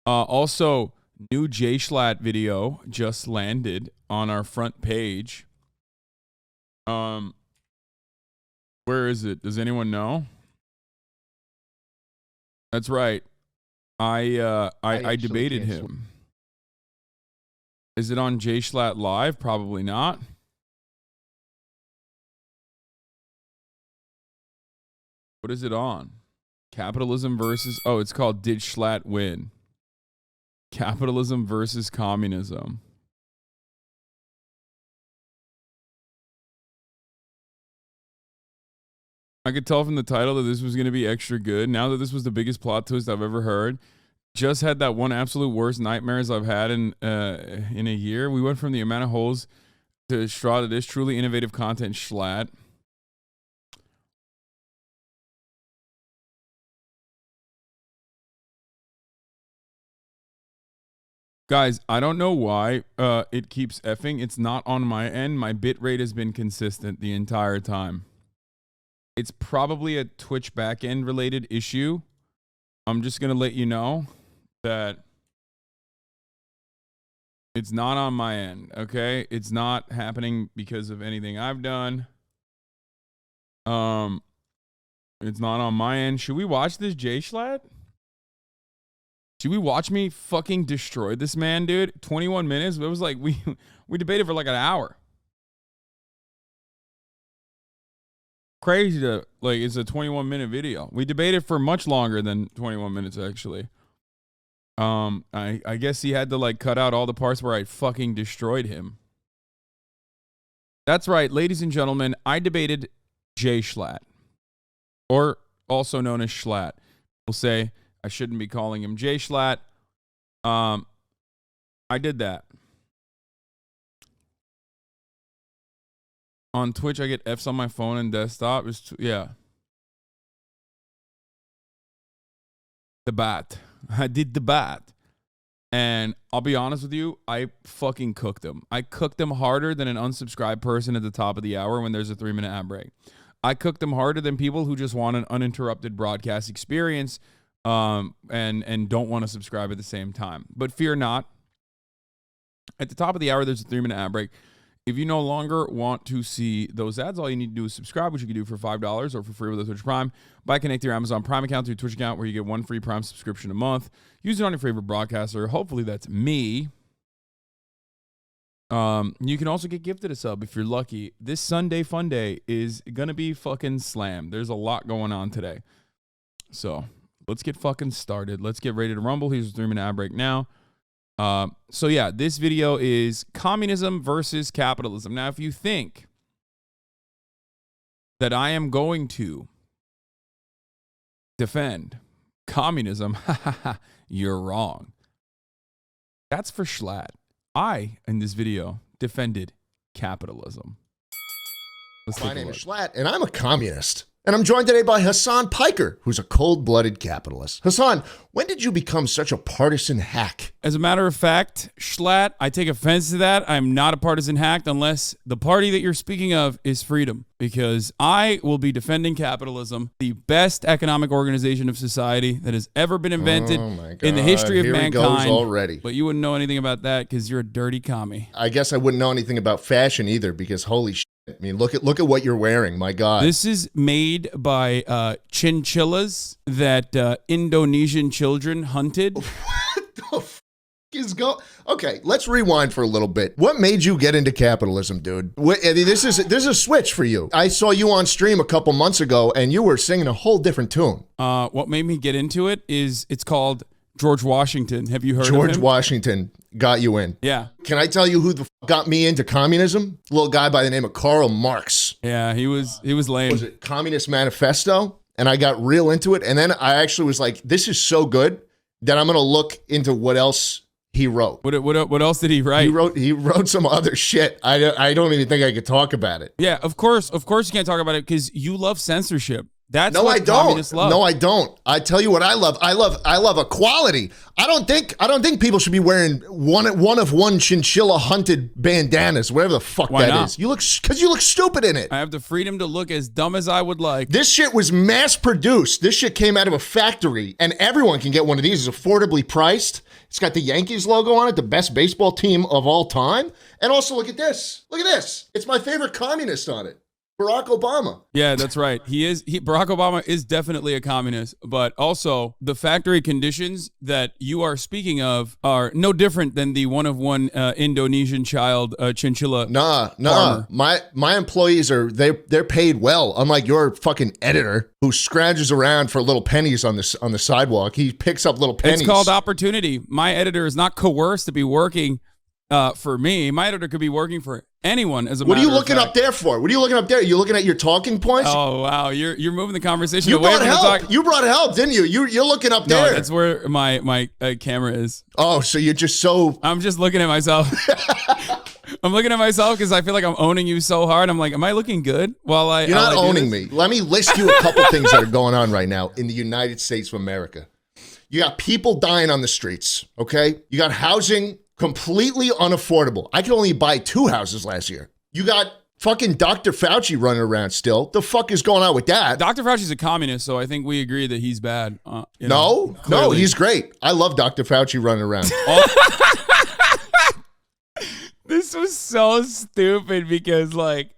Also, new JSchlatt video just landed on our front page. Where is it? Does anyone know? That's right. I debated him. Is it on JSchlatt Live? Probably not. What is it on? Capitalism versus... Oh, it's called Did Schlatt Win? Capitalism versus Communism. I could tell from the title that this was going to be extra good. Now that this was the biggest plot twist I've ever heard. Just had that one absolute worst nightmares I've had in a year. We went from the amount of holes to Schlatt. It is truly innovative content, Schlatt. Guys, I don't know why it keeps effing. It's not on my end. My bit rate has been consistent the entire time. It's probably a Twitch backend related issue. I'm just going to let you know that it's not on my end, okay? It's not happening because of anything I've done. It's not on my end. Should we watch this JSchlatt? Should we watch me fucking destroy this man, dude? 21 minutes? It was like we debated for like an hour. Crazy to, like, it's a 21-minute video. We debated for much longer than 21 minutes, actually. I guess he had to, like, cut out all the parts where I fucking destroyed him. That's right, ladies and gentlemen, I debated JSchlatt, or also known as Schlatt. We'll say I shouldn't be calling him JSchlatt. I did that. On Twitch, I get Fs on my phone and desktop. Yeah. The bat. I did the bat. And I'll be honest with you, I fucking cooked them. I cooked them harder than an unsubscribed person at the top of the hour when there's a 3-minute ad break. I cooked them harder than people who just want an uninterrupted broadcast experience and don't want to subscribe at the same time. But fear not. At the top of the hour, there's a 3-minute ad break. If you no longer want to see those ads, all you need to do is subscribe, which you can do for $5 or for free with a Twitch Prime by connecting your Amazon Prime account to your Twitch account, where you get one free Prime subscription a month. Use it on your favorite broadcaster. Hopefully that's me. You can also get gifted a sub if you're lucky. This Sunday Fun Day is going to be fucking slammed. There's a lot going on today. So let's get fucking started. Let's get ready to rumble. Here's a 3-minute ad break now. So yeah, this video is communism versus capitalism. Now, if you think that I am going to defend communism, you're wrong. That's for Schlatt. I, in this video, defended capitalism. My name is Schlatt, and I'm a communist. And I'm joined today by Hasan Piker, who's a cold-blooded capitalist. Hasan, when did you become such a partisan hack? As a matter of fact, Schlatt, I take offense to that. I'm not a partisan hack unless the party that you're speaking of is freedom, because I will be defending capitalism, the best economic organization of society that has ever been invented in the history of mankind. Here he goes already. But you wouldn't know anything about that because you're a dirty commie. I guess I wouldn't know anything about fashion either, because holy shit. I mean, look at what you're wearing. My God. This is made by chinchillas that Indonesian children hunted. What the f is going? Okay, let's rewind for a little bit. What made you get into capitalism, dude? This is a switch for you. I saw you on stream a couple months ago, and you were singing a whole different tune. What made me get into it is it's called George Washington. Have you heard of him? George Washington got you in. Yeah. Can I tell you who the f got me into communism? A little guy by the name of Karl Marx. Yeah, he was lame. Was it Communist Manifesto? And I got real into it. And then I actually was like, this is so good that I'm going to look into what else he wrote. What else did he write? He wrote some other shit. I don't even think I could talk about it. Yeah, of course you can't talk about it because you love censorship. That's No, what I don't. communists love. No, I don't. I tell you what I love. I love equality. I don't think people should be wearing one of one chinchilla hunted bandanas, whatever the fuck Why that not? is. You look stupid in it. I have the freedom to look as dumb as I would like. This shit was mass produced. This shit came out of a factory, and everyone can get one of these. It's affordably priced. It's got the Yankees logo on it, the best baseball team of all time. And also, look at this. Look at this. It's my favorite communist on it. Barack Obama. Yeah, that's right. Barack Obama is definitely a communist, but also the factory conditions that you are speaking of are no different than the one-of-one Indonesian child chinchilla. Nah. farmer. My employees they're paid well. Unlike your fucking editor who scrounges around for little pennies on the sidewalk. He picks up little pennies. It's called opportunity. My editor is not coerced to be working for me. My editor could be working for anyone. As a What are you matter of looking fact. up there for? What are you looking up there? You looking at your talking points? Oh wow, you're moving the conversation You away brought from the help. talk. You brought help, didn't you? You're looking up No, there. that's where my camera is. Oh, so you're just so. I'm just looking at myself. I'm looking at myself because I feel like I'm owning you so hard. I'm like, am I looking good? You're not owning me. Let me list you a couple things that are going on right now in the United States of America. You got people dying on the streets, okay? You got housing completely unaffordable. I could only buy 2 houses last year. You got fucking Dr. Fauci running around still. The fuck is going on with that? Dr. Fauci's a communist, so I think we agree that he's bad. No, clearly. he's great. I love Dr. Fauci running around. This was so stupid because, like,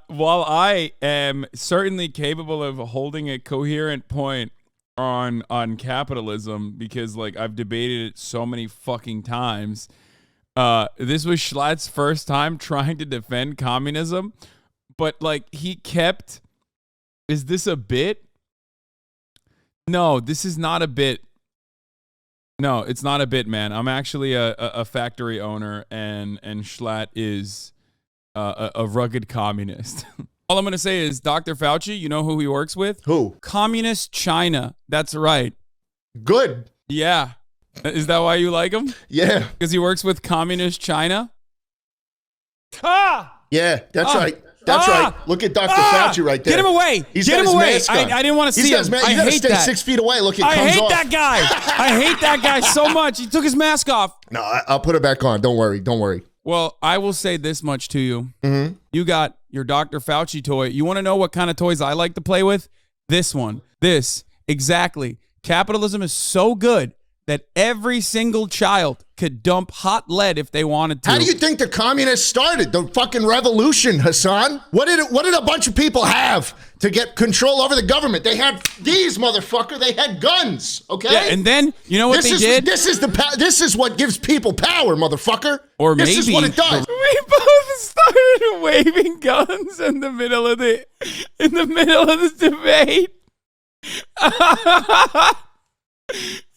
while I am certainly capable of holding a coherent point on capitalism, because, like, I've debated it so many fucking times, this was Schlatt's first time trying to defend communism, but, like, he kept... Is this a bit? No, this is not a bit. No, it's not a bit, man. I'm actually a factory owner, and Schlatt is a rugged communist. All I'm going to say is Dr. Fauci, you know who he works with? Who? Communist China. That's right. Good. Yeah. Is that why you like him? Yeah. Because he works with Communist China? Ah! Yeah, that's right. That's right. Look at Dr. Fauci right there. Get him away. He's Get got him his away. mask on. I didn't want to see him. You I gotta hate stay that. 6 feet away. Look, it I comes hate off. that guy. I hate that guy so much. He took his mask off. No, I'll put it back on. Don't worry. Don't worry. Well, I will say this much to you. Mm-hmm. You got your Dr. Fauci toy. You want to know what kind of toys I like to play with? This one. This. Exactly. Capitalism is so good that every single child could dump hot lead if they wanted to. How do you think the communists started the fucking revolution, Hasan? What did a bunch of people have to get control over the government? They had these, motherfucker. They had guns, okay? Yeah, and then you know what they did? This is what gives people power, motherfucker. Or this maybe is what it does. we both started waving guns in the middle of the debate.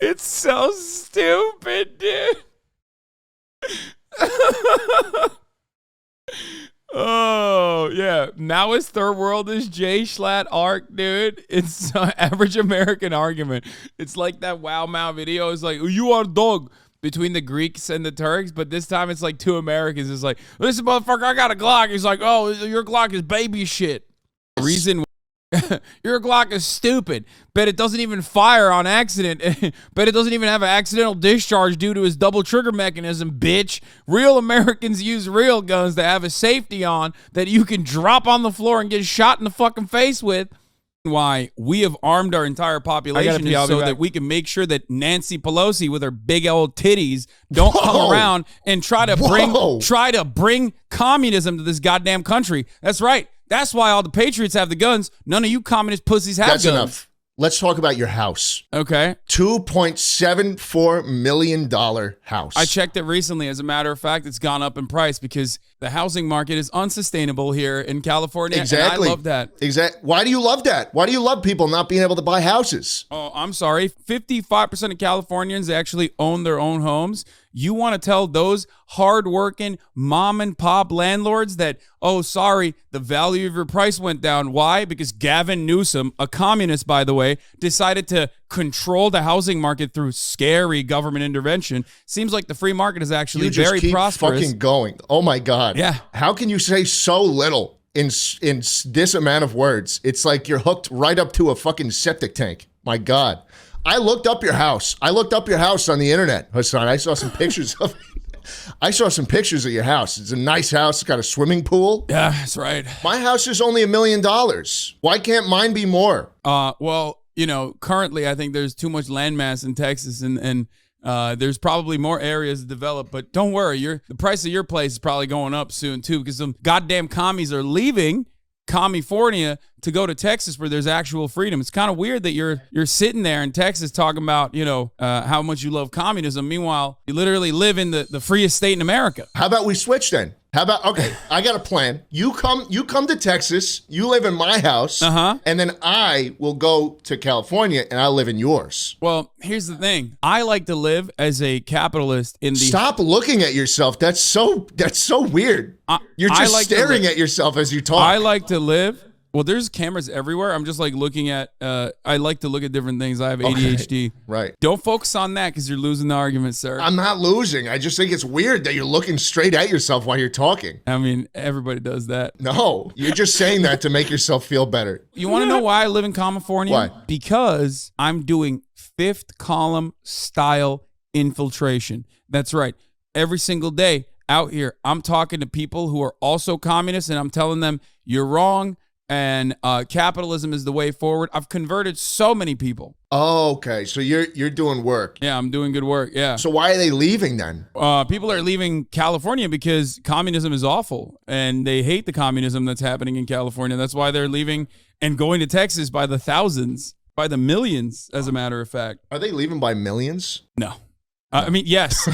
It's so stupid, dude. Oh, yeah. Now his third world is JSchlatt arc, dude. It's average American argument. It's like that Wow Mao video. It's like, you are dog between the Greeks and the Turks, but this time it's like 2 Americans. It's like, listen, motherfucker, I got a Glock. He's like, oh, your Glock is baby shit. Reason your Glock is stupid. Bet it doesn't even fire on accident. Bet it doesn't even have an accidental discharge due to his double trigger mechanism, bitch. Real Americans use real guns that have a safety on that you can drop on the floor and get shot in the fucking face with. Why we have armed our entire population is so that we can make sure that Nancy Pelosi with her big old titties don't come around and try to bring communism to this goddamn country. That's right. That's why all the patriots have the guns. None of you communist pussies have guns. That's enough. Let's talk about your house. Okay. $2.74 million house. I checked it recently. As a matter of fact, it's gone up in price because the housing market is unsustainable here in California. Exactly. And I love that. Exactly. Why do you love that? Why do you love people not being able to buy houses? Oh, I'm sorry. 55% of Californians actually own their own homes. You want to tell those hardworking mom and pop landlords that, oh, sorry, the value of your price went down. Why? Because Gavin Newsom, a communist, by the way, decided to control the housing market through scary government intervention. Seems like the free market is actually You just very keep prosperous. fucking going. Oh my God. Yeah. How can you say so little? in this amount of words. It's like you're hooked right up to a fucking septic tank. My God. I looked up your house. I looked up your house on the internet, Hasan. I saw some pictures of of your house. It's a nice house. It's got a swimming pool. Yeah, that's right. My house is only $1 million. Why can't mine be more? Well, you know, currently I think there's too much landmass in Texas, and there's probably more areas to develop. But don't worry, the price of your place is probably going up soon too, because some goddamn commies are leaving California to go to Texas where there's actual freedom. It's kind of weird that you're sitting there in Texas talking about, you know, how much you love communism. Meanwhile, you literally live in the freest state in America. How about we switch then? How about, okay, I got a plan. You come to Texas, you live in my house, and then I will go to California and I'll live in yours. Well, here's the thing. I like to live as a capitalist in the... Stop looking at yourself. That's so weird. You're just staring at yourself as you talk. I like to live... Well, there's cameras everywhere. I'm just like looking at, I like to look at different things. I have ADHD. Okay. Right. Don't focus on that because you're losing the argument, sir. I'm not losing. I just think it's weird that you're looking straight at yourself while you're talking. I mean, everybody does that. No, you're just saying that to make yourself feel better. You want to know why I live in California? Why? Because I'm doing fifth column style infiltration. That's right. Every single day out here, I'm talking to people who are also communists and I'm telling them, you're wrong. And capitalism is the way forward. I've converted so many people. Oh, okay. So you're doing work. Yeah, I'm doing good work. Yeah. So why are they leaving then? People are leaving California because communism is awful, and they hate the communism that's happening in California. That's why they're leaving and going to Texas by the thousands, by the millions, as a matter of fact. Are they leaving by millions? No. I mean, yes.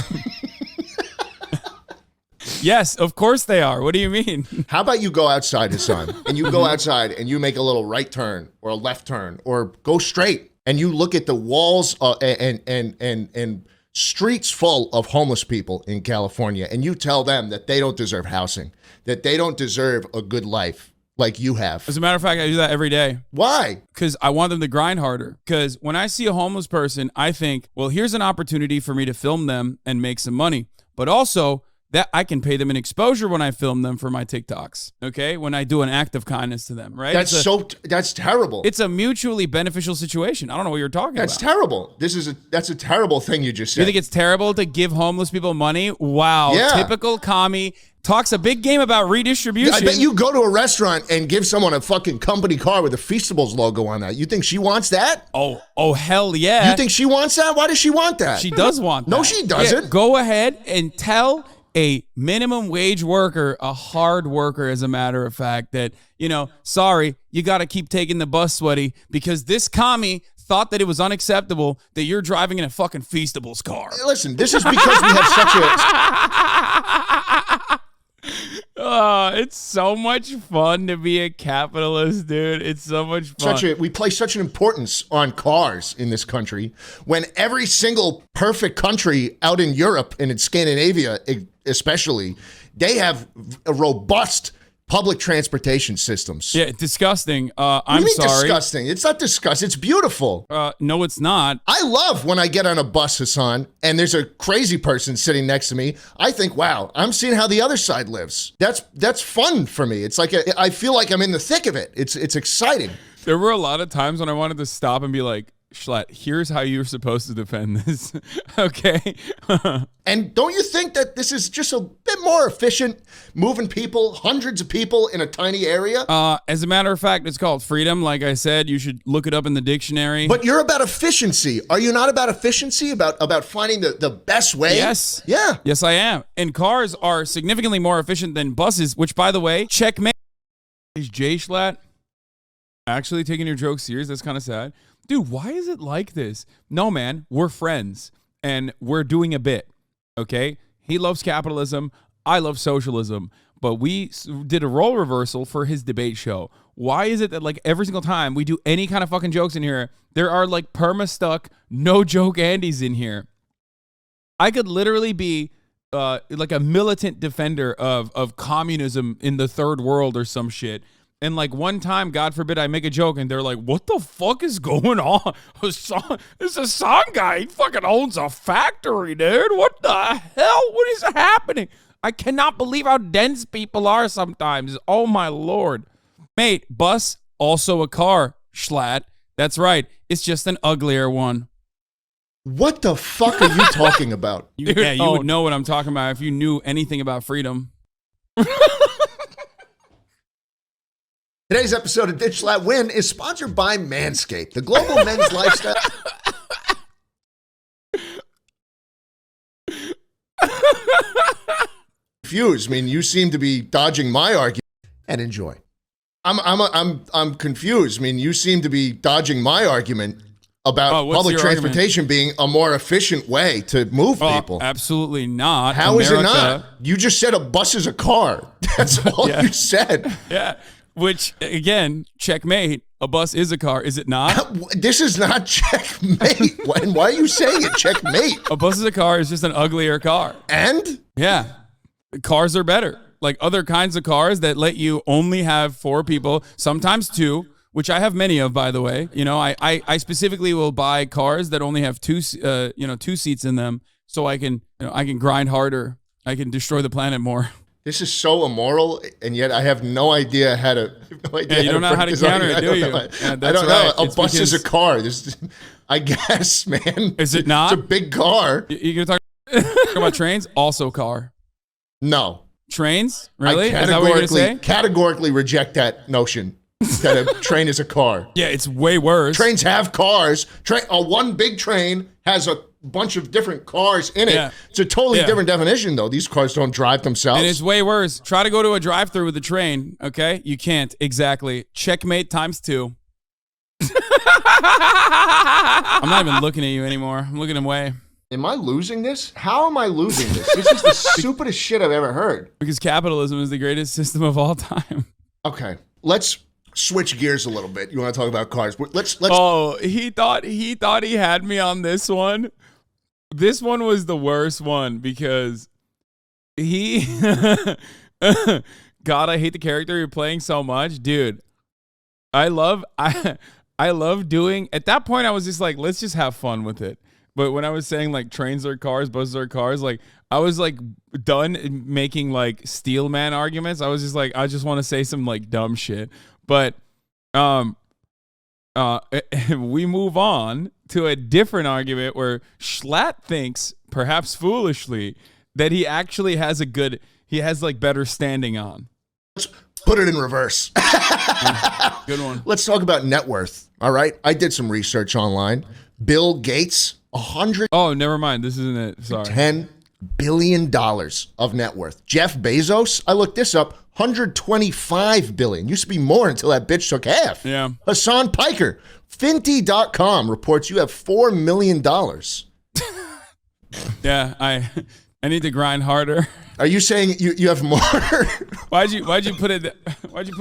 Yes, of course they are. What do you mean? How about you go outside, Hasan, and you go outside and you make a little right turn or a left turn or go straight and you look at the walls and streets full of homeless people in California and you tell them that they don't deserve housing, that they don't deserve a good life like you have. As a matter of fact, I do that every day. Why? Because I want them to grind harder. Because when I see a homeless person, I think, well, here's an opportunity for me to film them and make some money. But also, that I can pay them an exposure when I film them for my TikToks, okay? When I do an act of kindness to them, right? That's terrible. It's a mutually beneficial situation. I don't know what you're talking about. That's terrible. That's a terrible thing you just said. You think it's terrible to give homeless people money? Wow. Yeah. Typical commie. Talks a big game about redistribution. I bet you go to a restaurant and give someone a fucking company car with a Feastables logo on that. You think she wants that? Oh, hell yeah. You think she wants that? Why does she want that? She does want that. No, she doesn't. Yeah, go ahead and tell a minimum wage worker, a hard worker, as a matter of fact, that, you know, sorry, you got to keep taking the bus, sweaty, because this commie thought that it was unacceptable that you're driving in a fucking Feastables car. Listen, this is because we have such a... It's so much fun to be a capitalist, dude. It's so much fun. We place such an importance on cars in this country when every single perfect country out in Europe and in Scandinavia especially, they have a robust public transportation systems. Yeah, disgusting. I'm sorry. What do you mean disgusting? It's not disgusting. It's beautiful. No, it's not. I love when I get on a bus, Hasan, and there's a crazy person sitting next to me. I think, wow, I'm seeing how the other side lives. That's fun for me. It's like I feel like I'm in the thick of it. It's exciting. There were a lot of times when I wanted to stop and be like, Schlatt, here's how you're supposed to defend this. Okay. And don't you think that this is just a bit more efficient, moving people, hundreds of people in a tiny area? As a matter of fact, it's called freedom. Like I said, you should look it up in the dictionary. But you're about efficiency. Are you not about efficiency? About finding the best way? Yes. Yeah. Yes, I am. And cars are significantly more efficient than buses, which, by the way, checkmate. Is JSchlatt actually taking your joke serious? That's kind of sad. Dude, why is it like this? No, man, we're friends and we're doing a bit, okay? He loves capitalism. I love socialism. But we did a role reversal for his debate show. Why is it that, like, every single time we do any kind of fucking jokes in here, there are, like, perma-stuck, no-joke Andys in here? I could literally be, like, a militant defender of communism in the third world or some shit. And like one time, God forbid, I make a joke and they're like, what the fuck is going on? This Hasan guy, he fucking owns a factory, dude. What the hell? What is happening? I cannot believe how dense people are sometimes. Oh, my Lord. Mate, bus, also a car. Schlatt. That's right. It's just an uglier one. What the fuck are you talking about? You would know what I'm talking about if you knew anything about freedom. Today's episode of JSchlatt Win is sponsored by Manscaped, the global men's lifestyle. Confused. I mean, you seem to be dodging my argument. And enjoy. I'm confused. I mean, you seem to be dodging my argument about public transportation being a more efficient way to move people. Absolutely not. How is it not? You just said a bus is a car. That's all you said. Yeah. Which, again, checkmate. A bus is a car, is it not? This is not checkmate. Why are you saying it checkmate? A bus is a car. It's just an uglier car. And? Yeah. Cars are better. Like other kinds of cars that let you only have 4 people, sometimes 2, which I have many of, by the way. You know, I specifically will buy cars that only have 2 seats in them, so I can grind harder. I can destroy the planet more. This is so immoral, and yet I have no idea how to. Yeah, you don't know how to counter it, do you? I don't know. A bus is a car. I guess, man. Is it not? It's a big car. You gonna talk about trains? Also car. No. Trains? Really? I is that what you're gonna say? Categorically reject that notion that a train is a car. Yeah, it's way worse. Trains have cars. One big train has a bunch of different cars in it. Yeah. It's a totally different definition, though. These cars don't drive themselves. And it's way worse. Try to go to a drive-thru with a train, okay? You can't. Exactly. Checkmate times 2. I'm not even looking at you anymore. I'm looking away. Am I losing this? How am I losing this? This is the stupidest shit I've ever heard. Because capitalism is the greatest system of all time. Okay, let's switch gears a little bit. You want to talk about cars? Let's. Oh, he thought he had me on this one. This one was the worst one because he. God, I hate the character you're playing so much, dude. I love doing. At that point, I was just like, let's just have fun with it. But when I was saying like trains are cars, buses are cars, like I was like done making like steel man arguments. I was just like, I just want to say some like dumb shit. But we move on to a different argument where Schlatt thinks, perhaps foolishly, that he actually has like better standing on. Let's put it in reverse. Good one. Let's talk about net worth. All right. I did some research online. Bill Gates, Oh, never mind. This isn't it. Sorry. $10 billion of net worth. Jeff Bezos, I looked this up, $125 billion. Used to be more until that bitch took half. Yeah. Hasan Piker, Finty.com reports you have $4 million. Yeah, I need to grind harder. Are you saying you have more? Why'd you put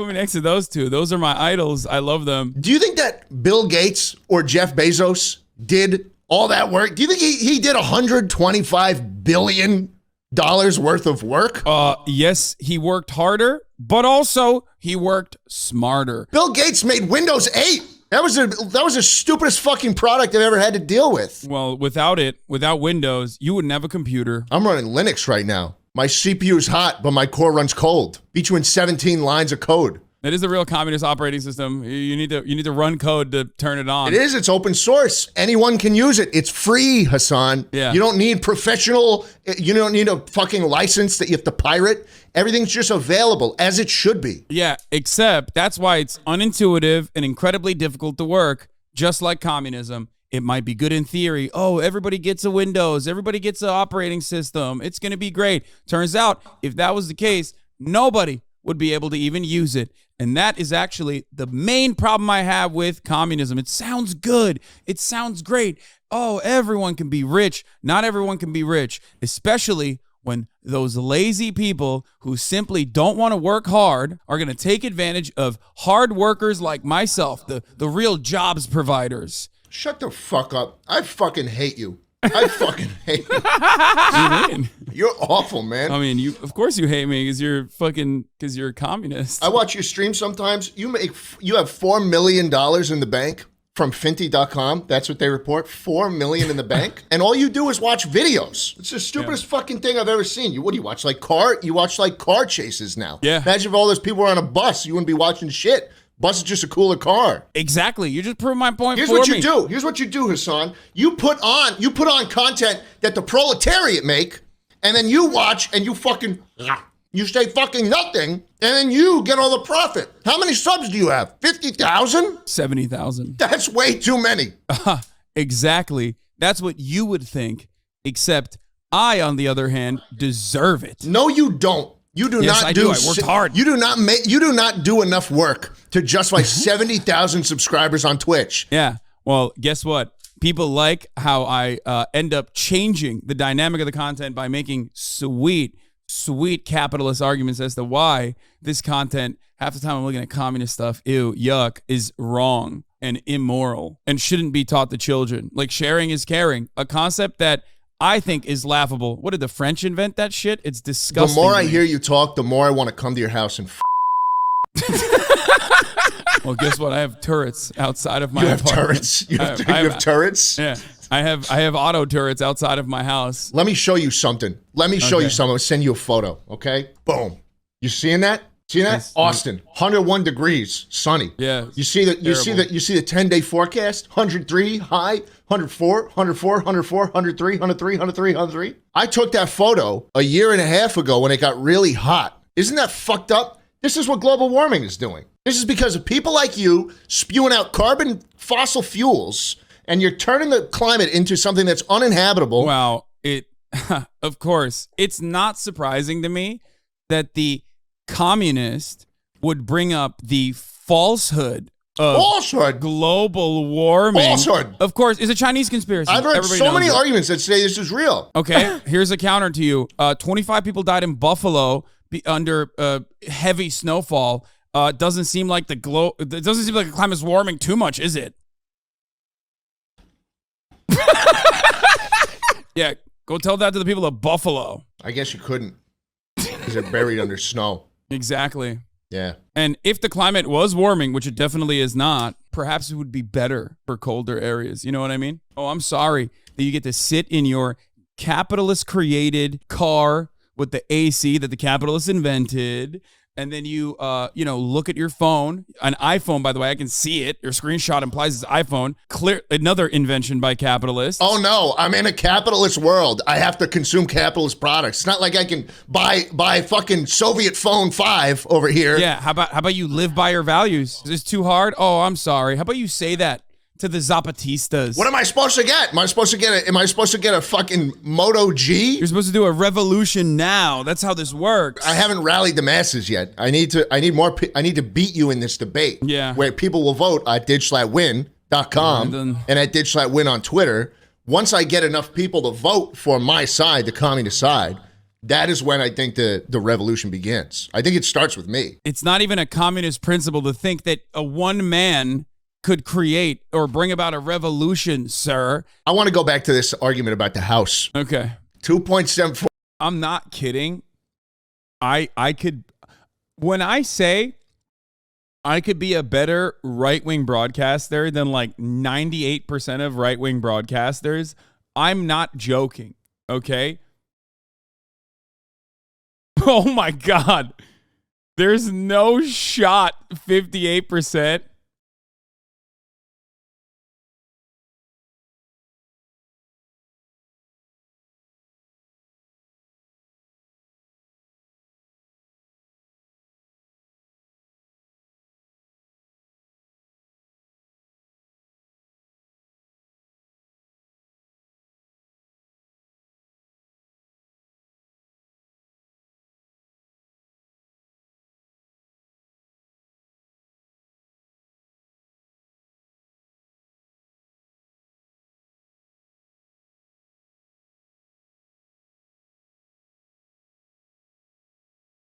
me next to those two? Those are my idols. I love them. Do you think that Bill Gates or Jeff Bezos did all that work? Do you think he did $125 billion worth of work? Yes, he worked harder, but also he worked smarter. Bill Gates made Windows 8. That was the stupidest fucking product I've ever had to deal with. Well, without Windows, you wouldn't have a computer. I'm running Linux right now. My CPU is hot, but my core runs cold. Between 17 lines of code. That is the real communist operating system. You need to run code to turn it on. It is. It's open source. Anyone can use it. It's free, Hasan. Yeah. You don't need professional. You don't need a fucking license that you have to pirate. Everything's just available as it should be. Yeah, except that's why it's unintuitive and incredibly difficult to work, just like communism. It might be good in theory. Oh, everybody gets a Windows. Everybody gets an operating system. It's going to be great. Turns out, if that was the case, nobody would be able to even use it. And that is actually the main problem I have with communism. It sounds good. It sounds great. Oh, everyone can be rich. Not everyone can be rich, especially when those lazy people who simply don't want to work hard are going to take advantage of hard workers like myself, the real jobs providers. Shut the fuck up. I fucking hate you. I fucking hate you. What do you mean? You're awful, man. I mean, of course you hate me because you're a communist. I watch your stream sometimes. You have $4 million in the bank. from Finty.com. That's what they report. 4 million in the bank. And all you do is watch videos. It's the stupidest fucking thing I've ever seen. What do you watch? You watch car chases now. Yeah. Imagine if all those people were on a bus. You wouldn't be watching shit. Bus is just a cooler car. Exactly. You just proved my point. Here's what you do. Here's what you do, Hasan. You put on content that the proletariat make, and then you watch and you say fucking nothing, and then you get all the profit. How many subs do you have? 50,000? 70,000. That's way too many. Exactly. That's what you would think, except I, on the other hand, deserve it. No, you don't. You do yes, not I do. I worked hard. You do not do enough work to justify 70,000 subscribers on Twitch. Yeah. Well, guess what? People like how I end up changing the dynamic of the content by making sweet capitalist arguments as to why this content, half the time I'm looking at communist stuff, ew, yuck, is wrong and immoral and shouldn't be taught to children. Like sharing is caring, a concept that I think is laughable. What did the French invent that shit? It's disgusting. The more I hear you talk, the more I want to come to your house and Well, guess what? I have turrets outside of my apartment. Turrets? You have turrets? Yeah. I have auto turrets outside of my house. Let me show you something. I'm gonna send you a photo, okay? Boom. You seeing that? See that? Yes. Austin, 101 degrees, sunny. Yeah. You see the 10-day forecast? 103 high, 104, 103, 103. I took that photo a year and a half ago when it got really hot. Isn't that fucked up? This is what global warming is doing. This is because of people like you spewing out carbon fossil fuels, and you're turning the climate into something that's uninhabitable. Well, of course, it's not surprising to me that the communist would bring up the falsehood of global warming. Falsehood. Of course, it's a Chinese conspiracy. I've heard so many arguments that say this is real. Okay, here's a counter to you. 25 people died in Buffalo under heavy snowfall. Doesn't seem like it doesn't seem like the climate's warming too much, is it? Yeah, go tell that to the people of Buffalo. I guess you couldn't, because they're buried under snow. Exactly. Yeah. And if the climate was warming, which it definitely is not, perhaps it would be better for colder areas. You know what I mean? Oh, I'm sorry that you get to sit in your capitalist-created car with the AC that the capitalists invented, and then you, look at your phone, an iPhone, by the way, I can see it. Your screenshot implies it's iPhone. Clear, another invention by capitalists. Oh no, I'm in a capitalist world. I have to consume capitalist products. It's not like I can buy fucking Soviet phone 5 over here. Yeah, how about you live by your values? Is this too hard? Oh, I'm sorry. How about you say that to the Zapatistas? What am I supposed to get? Am I supposed to get a fucking Moto G? You're supposed to do a revolution now. That's how this works. I haven't rallied the masses yet. I need to beat you in this debate. Yeah. Where people will vote at JSchlattWin.com and at JSchlattWin on Twitter. Once I get enough people to vote for my side, the communist side, that is when I think the revolution begins. I think it starts with me. It's not even a communist principle to think that a one man could create or bring about a revolution, sir. I want to go back to this argument about the House. Okay. 2.74. I'm not kidding. I could, when I say I could be a better right-wing broadcaster than like 98% of right-wing broadcasters, I'm not joking, okay? Oh my God. There's no shot 58%.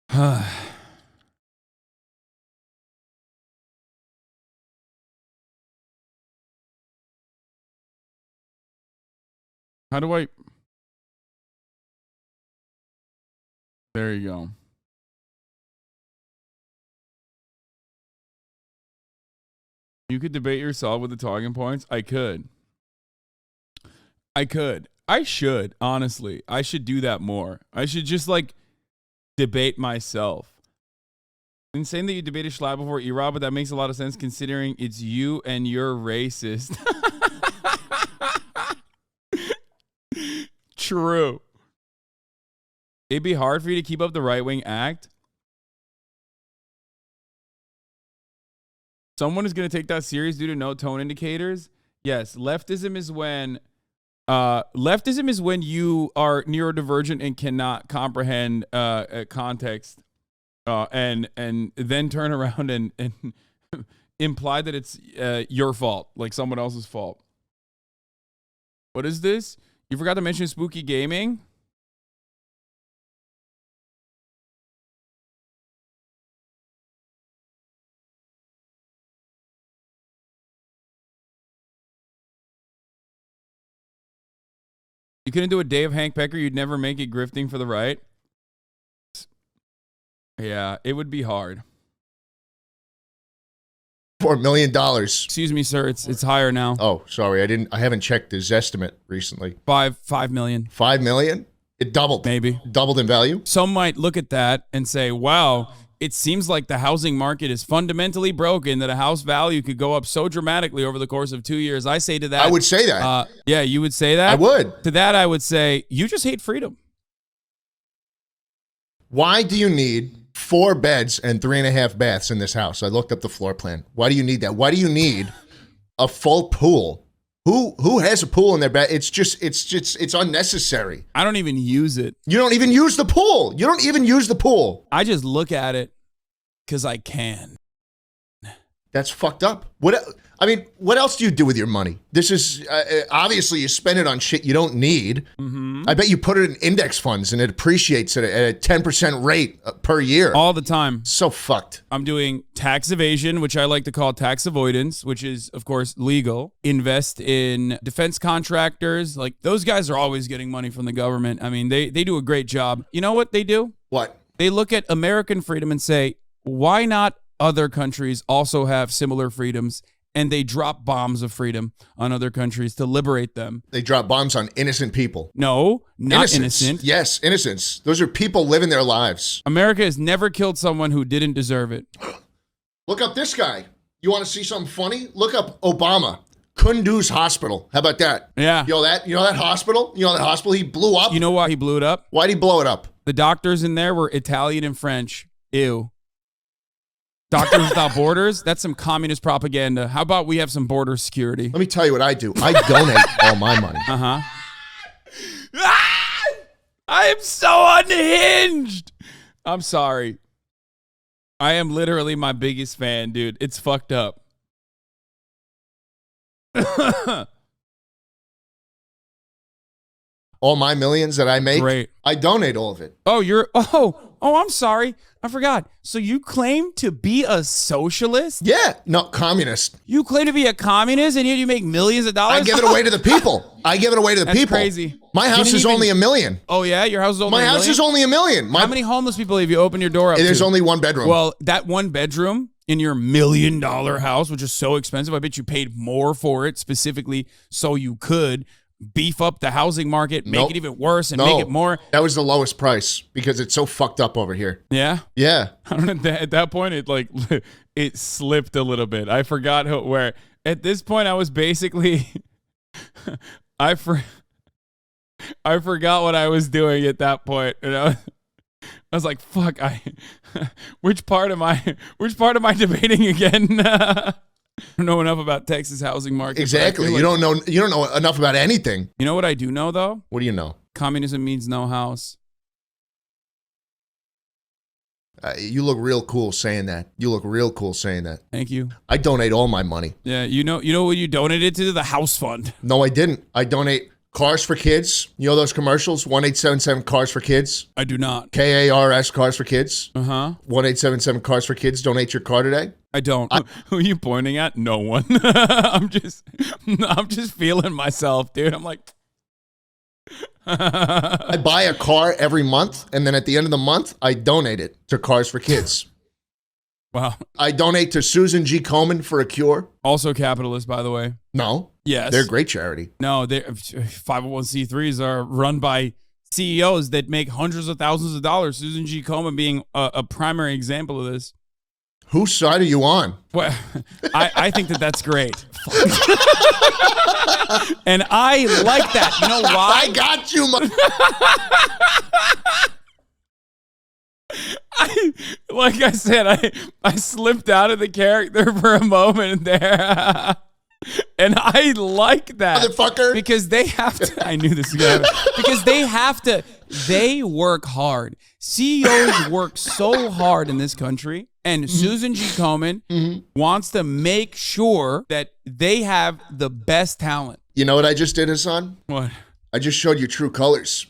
How do I? There you go. You could debate yourself with the talking points. I could. I should, honestly. I should do that more. I should just like debate myself. Insane that you debated Schlatt before Erod, but that makes a lot of sense considering it's you and you're racist. True. It'd be hard for you to keep up the right-wing act. Someone is going to take that serious due to no tone indicators. Yes, leftism is when you are neurodivergent and cannot comprehend context, and then turn around and imply that it's your fault, like someone else's fault. What is this? You forgot to mention spooky gaming? You couldn't do a day of Hank Pecker, you'd never make it grifting for the right. Yeah, it would be hard. $4 million. Excuse me, sir. It's higher now. Oh, sorry. I haven't checked his estimate recently. 5 million. 5 million? It doubled. Maybe. Doubled in value? Some might look at that and say, wow, it seems like the housing market is fundamentally broken, that a house value could go up so dramatically over the course of 2 years. I say to that. I would say that. Yeah, you would say that? I would. To that, I would say, you just hate freedom. Why do you need 4 beds and 3.5 baths in this house? I looked up the floor plan. Why do you need that? Why do you need a full pool? Who has a pool in their bed? It's unnecessary. I don't even use it. You don't even use the pool. You don't even use the pool. I just look at it because I can. That's fucked up. What else do you do with your money? This is obviously you spend it on shit you don't need. Mm-hmm. I bet you put it in index funds and it appreciates at a 10% rate per year. All the time. So fucked. I'm doing tax evasion, which I like to call tax avoidance, which is, of course, legal. Invest in defense contractors. Like, those guys are always getting money from the government. I mean, they do a great job. You know what they do? What? They look at American freedom and say, why not other countries also have similar freedoms? And they drop bombs of freedom on other countries to liberate them. They drop bombs on innocent people. No, not innocent. Yes, innocents. Those are people living their lives. America has never killed someone who didn't deserve it. Look up this guy. You want to see something funny? Look up Obama. Kunduz Hospital. How about that? Yeah. You know that hospital? You know that hospital he blew up? You know why he blew it up? Why'd he blow it up? The doctors in there were Italian and French. Ew. Doctors Without Borders, that's some communist propaganda. How about we have some border security? Let me tell you what I do. I donate all my money. Uh-huh. I am so unhinged. I'm sorry. I am literally my biggest fan, dude. It's fucked up. All my millions that I make, Great. I donate all of it. Oh, I'm sorry. I forgot. So you claim to be a socialist? Yeah. No, communist. You claim to be a communist and yet you make millions of dollars? I give it away to the people. That's crazy. My house is only $1 million. Oh, yeah? Your house is only $1 million? My house is only $1 million. How many homeless people have you opened your door up to? There's only 1 bedroom. Well, that 1 bedroom in your $1 million house, which is so expensive, I bet you paid more for it specifically so you could beef up the housing market, make it even worse, and make it more. That was the lowest price because it's so fucked up over here. Yeah? Yeah. I don't know, at that point, it slipped a little bit. I forgot where. At this point, I was basically... I forgot what I was doing at that point. You know? I was like, fuck, which part am I debating again? I don't know enough about Texas housing market. Exactly. You don't know enough about anything. You know what I do know though? What do you know? Communism means no house. You look real cool saying that. Thank you. I donate all my money. Yeah, you know what you donated to? The house fund. No, I didn't. I donate Cars for Kids. You know those commercials? 1-877 Cars for Kids. I do not. KARS Cars for Kids. 1-877 Cars for Kids. Donate your car today. I don't. Who are you pointing at? No one. I'm just feeling myself, dude. I'm like. I buy a car every month, and then at the end of the month, I donate it to Cars for Kids. Wow. I donate to Susan G. Komen for a cure. Also capitalist, by the way. No. Yes. They're a great charity. No, 501c3s are run by CEOs that make hundreds of thousands of dollars. Susan G. Komen being a primary example of this. Whose side are you on? Well, I think that's great. And I like that. You know why? I got you, like I said, I slipped out of the character for a moment there. And I like that. Motherfucker. Because they have to. I knew this was going to happen. Because they have to. They work hard. CEOs work so hard in this country. And Susan G. Komen wants to make sure that they have the best talent. You know what I just did, Hasan? What? I just showed you true colors.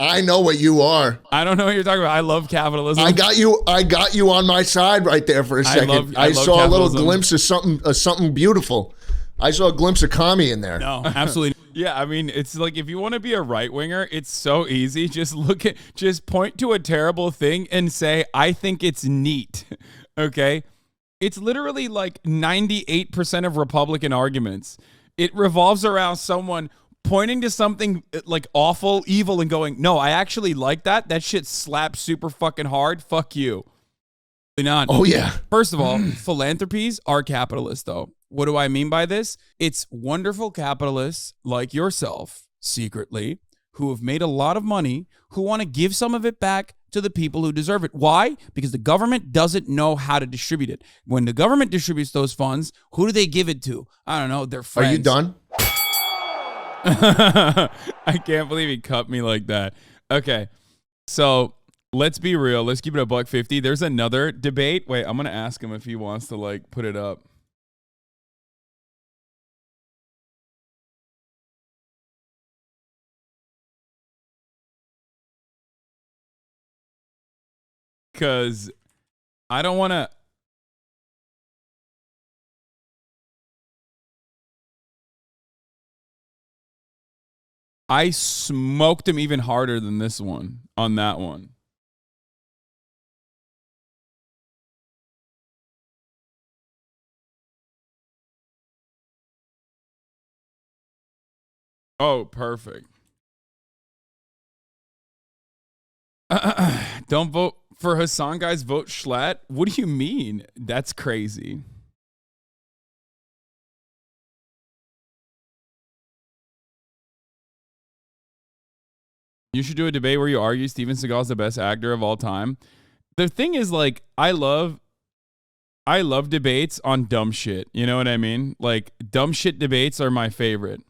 I know what you are. I don't know what you're talking about. I love capitalism. I got you on my side right there for a second. I saw capitalism. a little glimpse of something beautiful. I saw a glimpse of commie in there. No, absolutely. Yeah, I mean, it's like if you want to be a right winger, it's so easy. Just point to a terrible thing and say, I think it's neat. Okay? It's literally like 98% of Republican arguments. It revolves around someone pointing to something like awful, evil, and going, no, I actually like that. That shit slaps super fucking hard. Fuck you. Not. Oh, yeah. First of all, philanthropies are capitalist, though. What do I mean by this? It's wonderful capitalists like yourself, secretly, who have made a lot of money, who want to give some of it back to the people who deserve it. Why? Because the government doesn't know how to distribute it. When the government distributes those funds, who do they give it to? I don't know. Their friends. Are you done? I can't believe he cut me like that. Okay, so let's be real. Let's keep it $1.50. There's another debate. Wait, I'm gonna ask him if he wants to like put it up. Because I don't want to. I smoked him even harder than this one on that one. Oh, perfect. Don't vote for Hasan, guys. Vote Schlatt. What do you mean? That's crazy. You should do a debate where you argue Steven Seagal's the best actor of all time. The thing is, like, I love debates on dumb shit. You know what I mean? Like, dumb shit debates are my favorite.